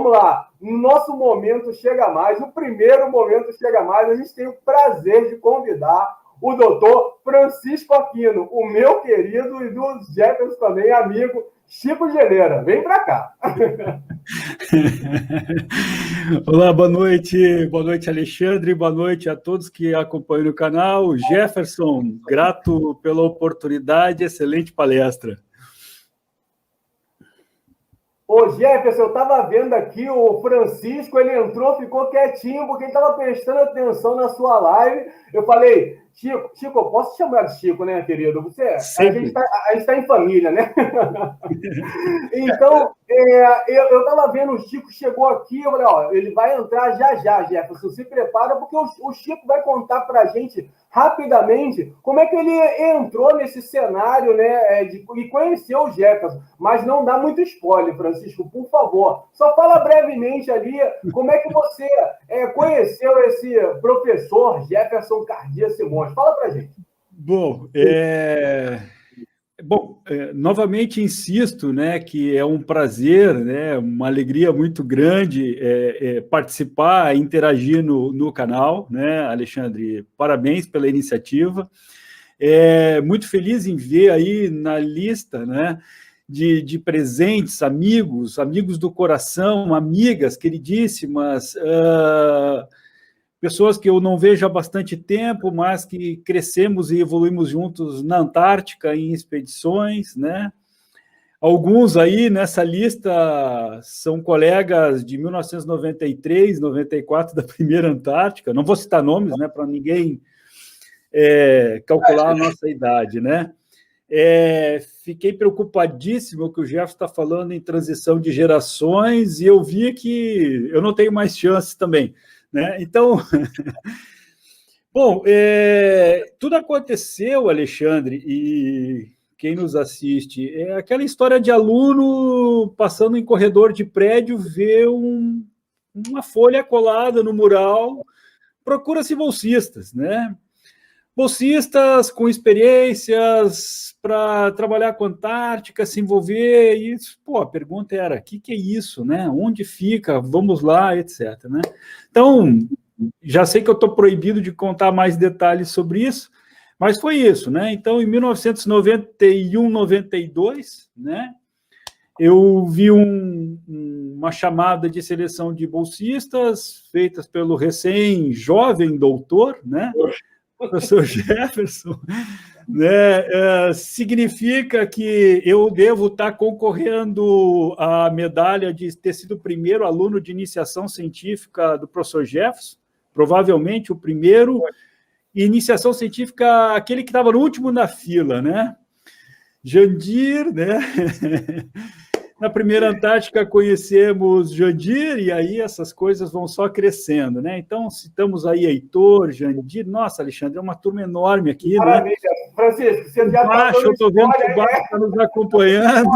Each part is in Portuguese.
vamos lá. Nosso momento chega mais, o primeiro momento chega mais. A gente tem o prazer de convidar o doutor Francisco Aquino, o meu querido e do Jefferson também, amigo, Chico Geleira. Vem para cá. Olá, boa noite, Alexandre, boa noite a todos que acompanham o canal. Jefferson, grato pela oportunidade, excelente palestra. Ô, Jefferson, eu estava vendo aqui o Francisco, ele entrou, ficou quietinho, porque ele estava prestando atenção na sua live. Eu falei, Chico, eu posso te chamar de Chico, né, querido? A gente está em família, né? Então, eu estava vendo o Chico, chegou aqui, eu falei, ó, ele vai entrar já, Jefferson, se prepara, porque o Chico vai contar para a gente rapidamente como é que ele entrou nesse cenário, né, e conheceu o Jefferson, mas não dá muito spoiler, Francisco, por favor. Só fala brevemente ali como é que você conheceu esse professor Jefferson Cardia Simões. Fala para a gente. Novamente insisto, né, que é um prazer, né, uma alegria muito grande participar, interagir no canal, né, Alexandre? Parabéns pela iniciativa. Muito feliz em ver aí na lista, né, de presentes, amigos do coração, amigas queridíssimas, pessoas que eu não vejo há bastante tempo, mas que crescemos e evoluímos juntos na Antártica, em expedições, né? Alguns aí nessa lista são colegas de 1993, 94, da primeira Antártica. Não vou citar nomes, né, para ninguém calcular a nossa idade, né? Fiquei preocupadíssimo que o Jefferson está falando em transição de gerações e eu vi que eu não tenho mais chances também, né? Então, bom, tudo aconteceu, Alexandre, e quem nos assiste, é aquela história de aluno passando em corredor de prédio, vê uma folha colada no mural, procura-se bolsistas, né? Bolsistas com experiências para trabalhar com a Antártica, se envolver, e isso, a pergunta era, o que é isso, né? Onde fica? Vamos lá, etc. Né? Então, já sei que eu estou proibido de contar mais detalhes sobre isso, mas foi isso, né? Então, em 1991, 92, né? Eu vi uma chamada de seleção de bolsistas feitas pelo recém-jovem doutor, né? Professor Jefferson, né, significa que eu devo estar concorrendo à medalha de ter sido o primeiro aluno de iniciação científica do professor Jefferson, provavelmente o primeiro, e iniciação científica, aquele que estava no último na fila, né? Jandir, né? Na primeira Antártica conhecemos Jandir, e aí essas coisas vão só crescendo, né? Então, citamos aí Heitor, Jandir, nossa, Alexandre, é uma turma enorme aqui, maravilha, né? Francisco, você já está dando eu estou vendo que o Baixo está nos acompanhando.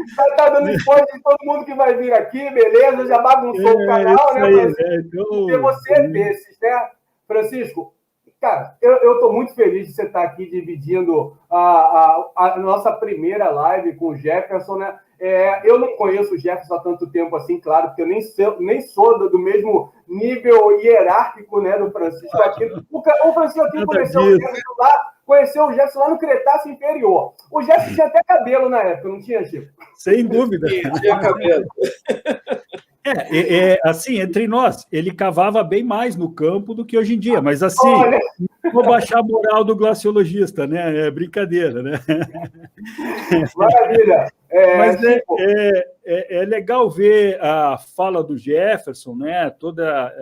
Está dando spoiler de todo mundo que vai vir aqui, beleza? Já bagunçou o canal, né, Francisco? Então... Porque você é desses, né? Francisco, cara, eu estou muito feliz de você estar aqui dividindo a nossa primeira live com o Jefferson, né? Eu não conheço o Jefferson há tanto tempo assim, claro, porque eu nem sou do mesmo nível hierárquico, né, do Francisco Aquino. O Francisco Aquino conheceu o Jefferson lá no Cretáceo Inferior. O Jefferson tinha até cabelo na época, não tinha, Chico? Sem dúvida. Tinha cabelo. Assim, entre nós, ele cavava bem mais no campo do que hoje em dia, mas assim, vou baixar a moral do glaciologista, né? É brincadeira, né? Maravilha. Mas é legal ver a fala do Jefferson, né? Toda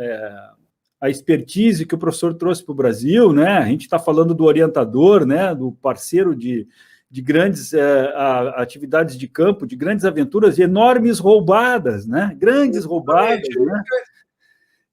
a expertise que o professor trouxe para o Brasil, né? A gente está falando do orientador, né? Do parceiro de grandes atividades de campo, de grandes aventuras, de enormes roubadas, né? Grandes roubadas, né?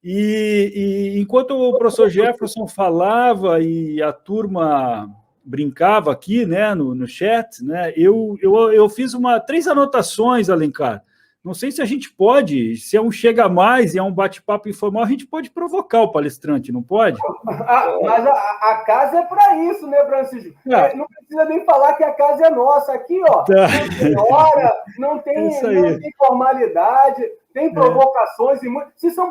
E enquanto o professor Jefferson falava e a turma brincava aqui, né, no chat, né, eu fiz 3 anotações, Alencar. Não sei se a gente pode, se é um chega mais e é um bate-papo informal, a gente pode provocar o palestrante, não pode? Mas a casa é para isso, né, Francisco? Não precisa nem falar que a casa é nossa. Aqui, ó, não tem hora, não tem formalidade. tem provocações e muito. Se são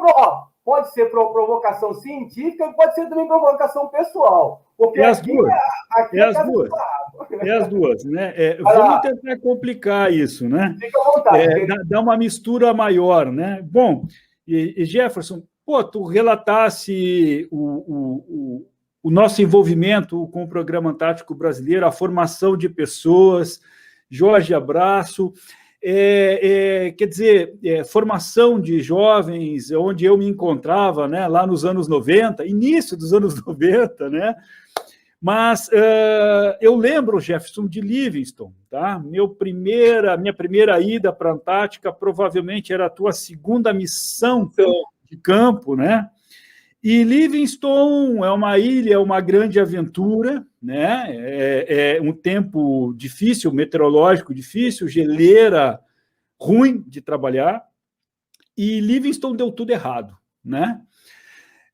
pode ser provocação científica, pode ser também provocação pessoal. Porque as duas. Aqui as duas. As duas, né? Vamos tentar complicar isso, né? Fica à vontade. Dá uma mistura maior, né? Bom, e Jefferson, pô, tu relatasse o nosso envolvimento com o Programa Antártico Brasileiro, a formação de pessoas. Jorge, abraço. Quer dizer, formação de jovens, onde eu me encontrava, né, lá nos anos 90, início dos anos 90, né? Mas eu lembro, Jefferson, de Livingston, tá? Minha primeira ida para a Antártica provavelmente era a tua segunda missão de campo, né? E Livingston é uma ilha, é uma grande aventura, né? É um tempo difícil, meteorológico difícil, geleira ruim de trabalhar, e Livingston deu tudo errado, né?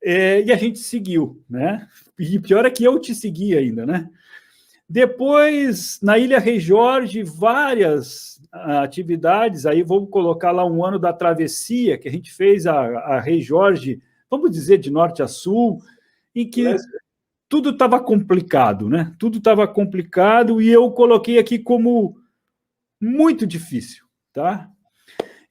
E a gente seguiu, né? E pior é que eu te segui ainda, né? Depois, na Ilha Rei Jorge, várias atividades, aí vou colocar lá um ano da travessia, que a gente fez a Rei Jorge, vamos dizer, de norte a sul, em que tudo estava complicado, né? Tudo estava complicado e eu coloquei aqui como muito difícil, tá?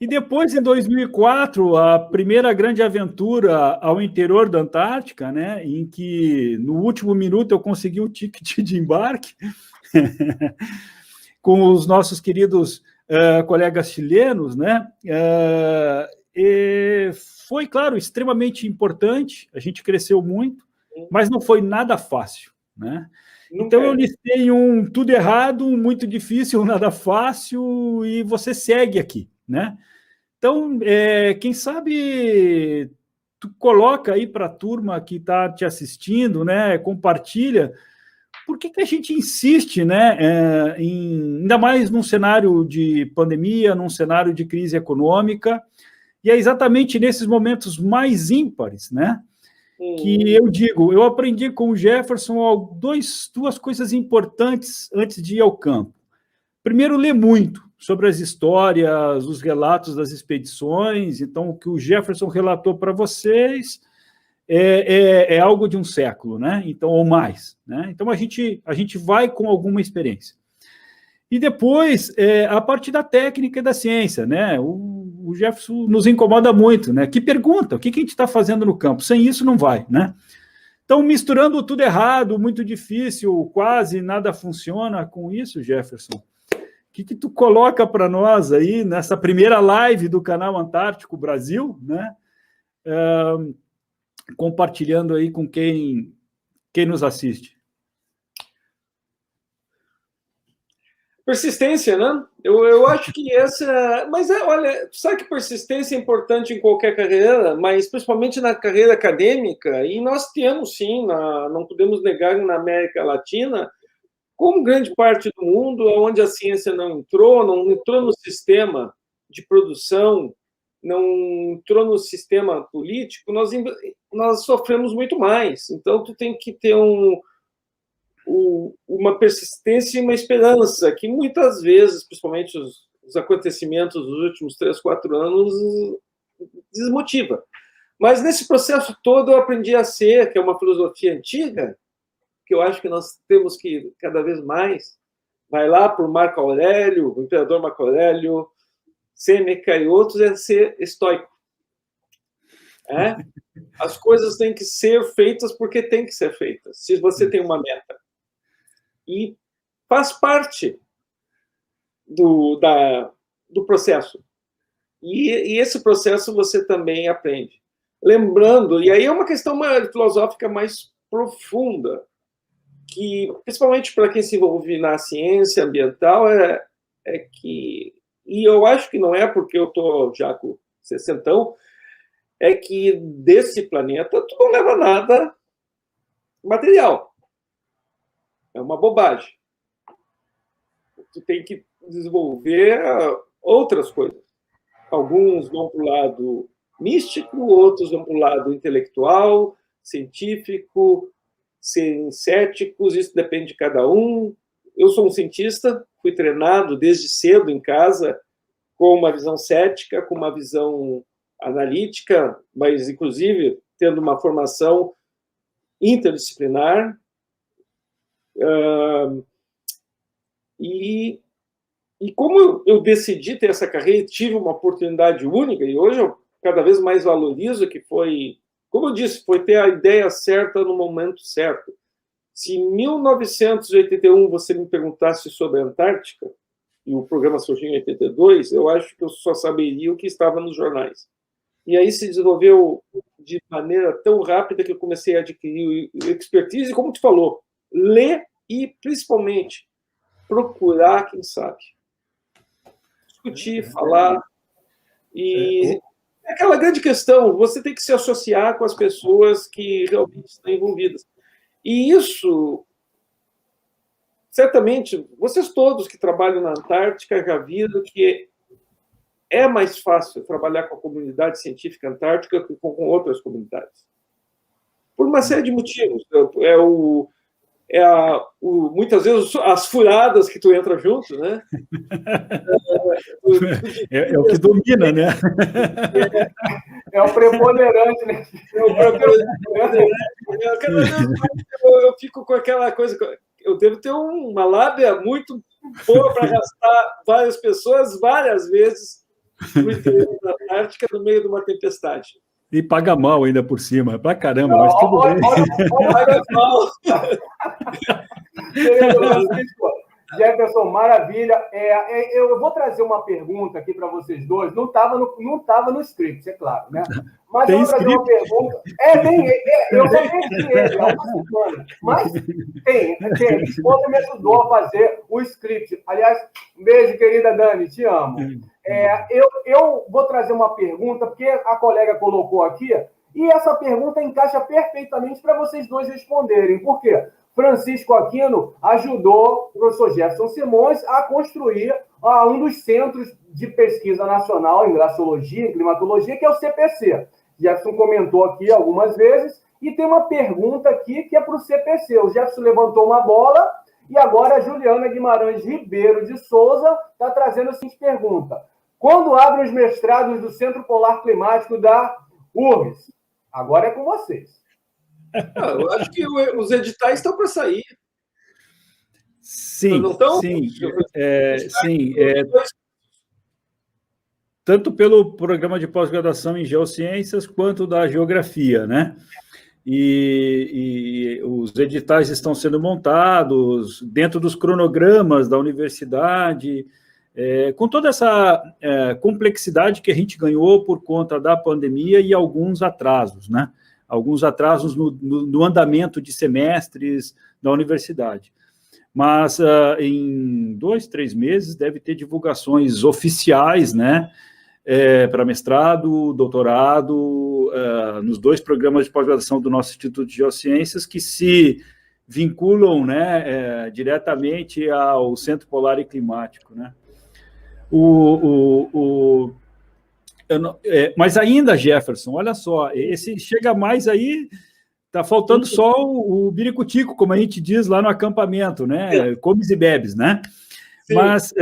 E depois, em 2004, a primeira grande aventura ao interior da Antártica, né? Em que, no último minuto, eu consegui o ticket de embarque com os nossos queridos colegas chilenos, né? E foi, claro, extremamente importante, a gente cresceu muito, mas não foi nada fácil, né? Então, eu listei tudo errado, muito difícil, nada fácil, e você segue aqui, né? Então, quem sabe tu coloca aí para a turma que está te assistindo, né? Compartilha. Por que a gente insiste, né? Ainda mais num cenário de pandemia, num cenário de crise econômica, e é exatamente nesses momentos mais ímpares, né? Que eu digo, eu aprendi com o Jefferson duas coisas importantes antes de ir ao campo. Primeiro, ler muito sobre as histórias, os relatos das expedições. Então, o que o Jefferson relatou para vocês é algo de um século, né? Então, ou mais, né? Então, a gente vai com alguma experiência. E depois, a parte da técnica e da ciência, né? O Jefferson nos incomoda muito, né? Que pergunta, o que a gente está fazendo no campo? Sem isso, não vai, né? Então, misturando tudo errado, muito difícil, quase nada funciona com isso, Jefferson. O que tu coloca para nós aí nessa primeira live do canal Antártico Brasil, né? Compartilhando aí com quem nos assiste. Persistência, né? Eu acho que essa... Mas, olha, sabe que persistência é importante em qualquer carreira, mas principalmente na carreira acadêmica, e nós temos, sim, não podemos negar na América Latina, como grande parte do mundo, onde a ciência não entrou no sistema de produção, não entrou no sistema político, nós sofremos muito mais. Então, tu tem que ter uma persistência e uma esperança, que muitas vezes, principalmente os acontecimentos dos últimos 3, 4 anos, desmotiva. Mas nesse processo todo eu aprendi a ser, que é uma filosofia antiga, que eu acho que nós temos que, cada vez mais, vai lá por Marco Aurélio, o imperador Marco Aurélio, Sêneca e outros, é ser estoico. As coisas têm que ser feitas porque têm que ser feitas, se você tem uma meta. E faz parte do processo. E esse processo você também aprende. Lembrando, e aí é uma questão filosófica mais profunda, que, principalmente para quem se envolve na ciência ambiental, é que, e eu acho que não é porque eu estou já com 60, é que desse planeta tu não leva nada material. É uma bobagem. Tu tem que desenvolver outras coisas. Alguns vão para o lado místico, outros vão para o lado intelectual, científico, serem céticos, isso depende de cada um. Eu sou um cientista, fui treinado desde cedo em casa com uma visão cética, com uma visão analítica, mas, inclusive, tendo uma formação interdisciplinar. E como eu decidi ter essa carreira, tive uma oportunidade única, e hoje eu cada vez mais valorizo, que foi, como eu disse, foi ter a ideia certa no momento certo. Se em 1981 você me perguntasse sobre a Antártica, e o programa surgiu em 82, eu acho que eu só saberia o que estava nos jornais. E aí se desenvolveu de maneira tão rápida que eu comecei a adquirir expertise, como tu falou, ler e, principalmente, procurar quem sabe. Discutir, falar. E é aquela grande questão, você tem que se associar com as pessoas que realmente estão envolvidas. E isso, certamente, vocês todos que trabalham na Antártica já viram que é mais fácil trabalhar com a comunidade científica antártica que com outras comunidades. Por uma série de motivos. Muitas vezes as furadas que tu entra junto, né? É o que domina, né? É o preponderante, né? Eu fico com aquela coisa. Eu devo ter uma lábia muito boa para arrastar várias pessoas várias vezes no interior da Antártica no meio de uma tempestade. E paga mal ainda por cima, pra caramba, mas tudo bem. Paga mal. Jefferson, maravilha. Eu vou trazer uma pergunta aqui para vocês dois. Não estava no script, é claro, né? Mas eu vou trazer uma pergunta. Eu já perdi ele há uma semana. Mas tem. A esposa me ajudou a fazer o script. Aliás, um beijo, querida Dani, te amo. Eu vou trazer uma pergunta, porque a colega colocou aqui, e essa pergunta encaixa perfeitamente para vocês dois responderem. Por quê? Francisco Aquino ajudou o professor Jefferson Simões a construir um dos centros de pesquisa nacional em glaciologia e climatologia, que é o CPC. Jefferson comentou aqui algumas vezes, e tem uma pergunta aqui que é para o CPC. O Jefferson levantou uma bola, e agora a Juliana Guimarães Ribeiro de Souza está trazendo a seguinte pergunta. Quando abrem os mestrados do Centro Polar Climático da URGS? Agora é com vocês. Eu acho que os editais estão para sair. Sim, sim. Tanto pelo programa de pós-graduação em geociências, quanto da geografia, né? E os editais estão sendo montados dentro dos cronogramas da universidade, com toda essa complexidade que a gente ganhou por conta da pandemia e alguns atrasos, né? Alguns atrasos no andamento de semestres da universidade. Mas em 2, 3 meses deve ter divulgações oficiais, né? Para mestrado, doutorado, nos 2 programas de pós-graduação do nosso Instituto de Geociências, que se vinculam, né, diretamente ao Centro Polar e Climático, né? Mas ainda, Jefferson, olha só, esse chega mais aí, está faltando só o biricutico, como a gente diz lá no acampamento, né? Comes e bebes, né? Sim. Mas...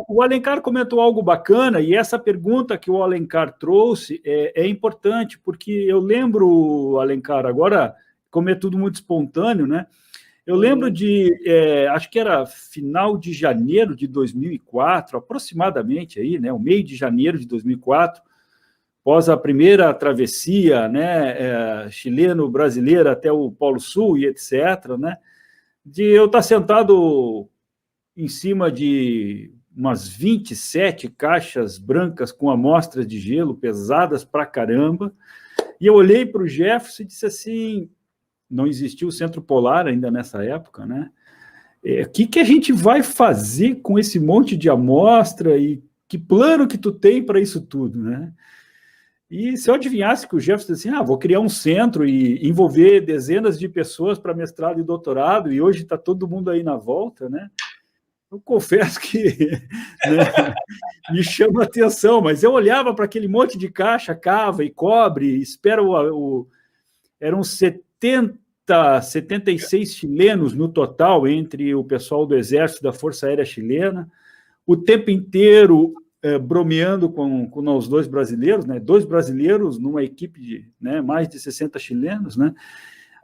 o Alencar comentou algo bacana, e essa pergunta que o Alencar trouxe é importante, porque eu lembro, Alencar, agora, como é tudo muito espontâneo, né? Eu lembro de, acho que era final de janeiro de 2004, aproximadamente, aí, né? O meio de janeiro de 2004, após a primeira travessia, né? Chileno-brasileira até o Polo Sul e etc., né? De eu estar sentado em cima de umas 27 caixas brancas com amostras de gelo pesadas pra caramba, e eu olhei para o Jefferson e disse assim, não existia o Centro Polar ainda nessa época, né? O que a gente vai fazer com esse monte de amostra e que plano que tu tem para isso tudo, né? E se eu adivinhasse que o Jefferson disse assim, vou criar um centro e envolver dezenas de pessoas para mestrado e doutorado, e hoje está todo mundo aí na volta, né? Eu confesso que né, me chama a atenção, mas eu olhava para aquele monte de caixa, cava e cobre, eram 70 76 chilenos no total, entre o pessoal do Exército e da Força Aérea Chilena, o tempo inteiro bromeando com nós dois brasileiros, né? 2 brasileiros numa equipe de, né, mais de 60 chilenos, né?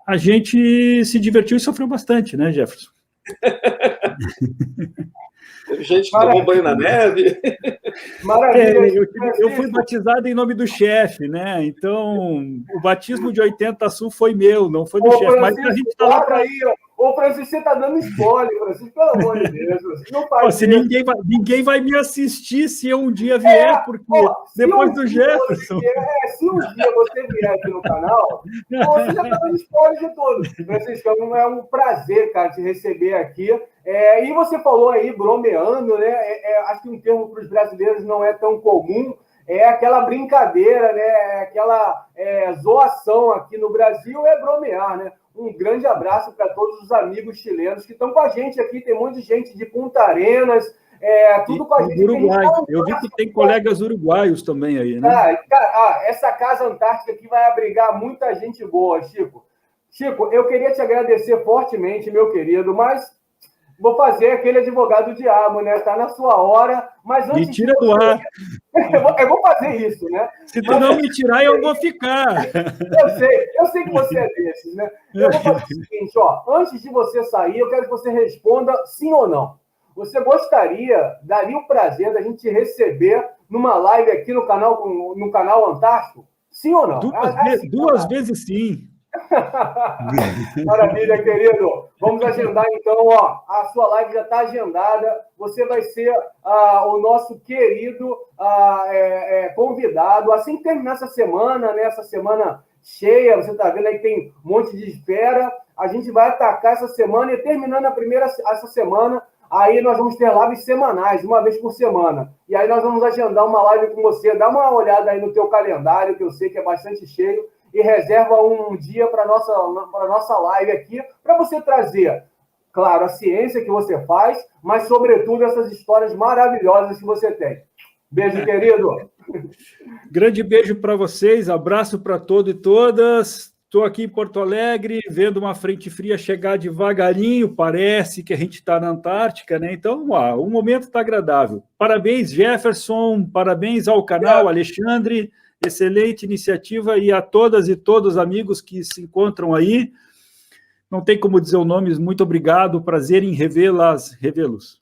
A gente se divertiu e sofreu bastante, né, Jefferson? Teve gente que tomou banho na neve. Maravilha. Eu fui batizado em nome do chefe, né? Então, o batismo de 80 Sul foi meu, não foi do chefe. Mas a gente está lá para aí, ó. Ô, Francisco, você está dando spoiler, Francisco, pelo amor de Deus. Não faz isso. Ninguém vai me assistir se eu um dia vier, porque depois do Jefferson. Se um dia você vier aqui no canal, você já está dando spoiler de tudo. Francisco, é um prazer, cara, te receber aqui. E você falou aí, bromeando, né? Acho que um termo para os brasileiros não é tão comum. É aquela brincadeira, né? Aquela zoação aqui no Brasil é bromear, né? Um grande abraço para todos os amigos chilenos que estão com a gente aqui. Tem um monte de gente de Punta Arenas, tudo com a gente. Uruguai. Eu vi que tem colegas uruguaios também aí, né? Essa Casa Antártica aqui vai abrigar muita gente boa, Chico. Chico, eu queria te agradecer fortemente, meu querido, mas vou fazer aquele advogado diabo, né? Tá na sua hora, mas antes... Me tira do ar. Eu vou fazer isso, né? Se tu não me tirar, eu vou ficar. Eu sei que você é desses, né? Eu vou fazer o seguinte, ó. Antes de você sair, eu quero que você responda sim ou não. Você daria o prazer da gente te receber numa live aqui no canal Antártico? Sim ou não? Duas vezes sim. Maravilha, querido. Vamos agendar, então, ó. A sua live já está agendada. Você vai ser o nosso querido convidado. Assim que terminar essa semana, né? Essa semana cheia, você está vendo aí que tem um monte de espera. A gente vai atacar essa semana e terminando essa semana, aí nós vamos ter lives semanais, uma vez por semana. E aí nós vamos agendar uma live com você. Dá uma olhada aí no teu calendário, que eu sei que é bastante cheio, e reserva um dia para a nossa live aqui, para você trazer, claro, a ciência que você faz, mas, sobretudo, essas histórias maravilhosas que você tem. Beijo, querido. Grande beijo para vocês, abraço para todos e todas. Estou aqui em Porto Alegre, vendo uma frente fria chegar devagarinho, parece que a gente está na Antártica, né? Então, o momento está agradável. Parabéns, Jefferson, parabéns ao canal, Alexandre, excelente iniciativa, e a todas e todos os amigos que se encontram aí. Não tem como dizer o nome, muito obrigado, prazer em revê-los.